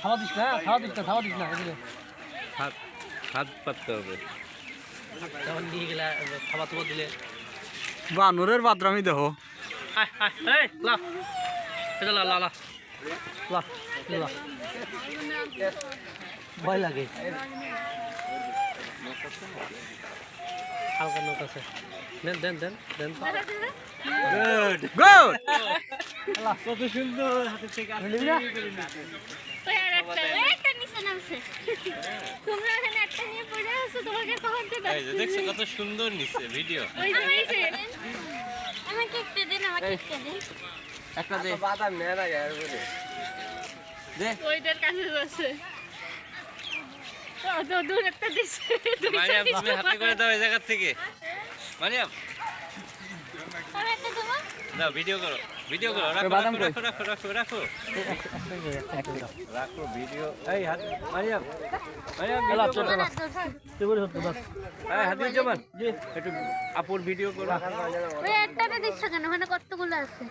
খাওয়া দিস না, খাওয়া দিস না, খাওয়া দিস না এদিকে। হাত হাত পাততে হবে। যখন নিয়ে গেলে খাবার তোমার দিলে বানরের বাদরামি দেহ। এই লা এটা লা লা লা লা লা ভয় লাগে। হালকা নোট আছে, দেন দেন দেন দেন। Good good. কত সুন্দর হাতে থেকে আসছে। ওই আরেকটা একটা নিচে নামছে। তোমরা এখানে একটা নিয়ে পড়ে আছো, তোমাকে কখন থেকে এই যে দেখছো কত সুন্দর নিচ্ছে ভিডিও। ওই যে হইছে। আমাকে একটা দিন, আমাকে একটা দিন। একটা দে বাদাম নেয় না এর উপরে। দে। ওইটার কাছে আছে। তো দূর একটা দিছে। মারিয়াম তুমি হাতে করে দাও এই জায়গা থেকে। মারিয়াম আর একটা দেবো? দাও ভিডিও করো। ভিডিও করো। রাখো বাদাম রাখো রাখো রাখো রাখো রাখো ভিডিও। এই হাত মারিয়াম মারিয়াম ভিডিও করো। না, দূর। তুই বলে হতো বাস। এই হাত দিয়ে যাবেন জি একটু আপুর ভিডিও করো। ওই একটাতে দিচ্ছ কেন? ওখানে কতগুলো আছে।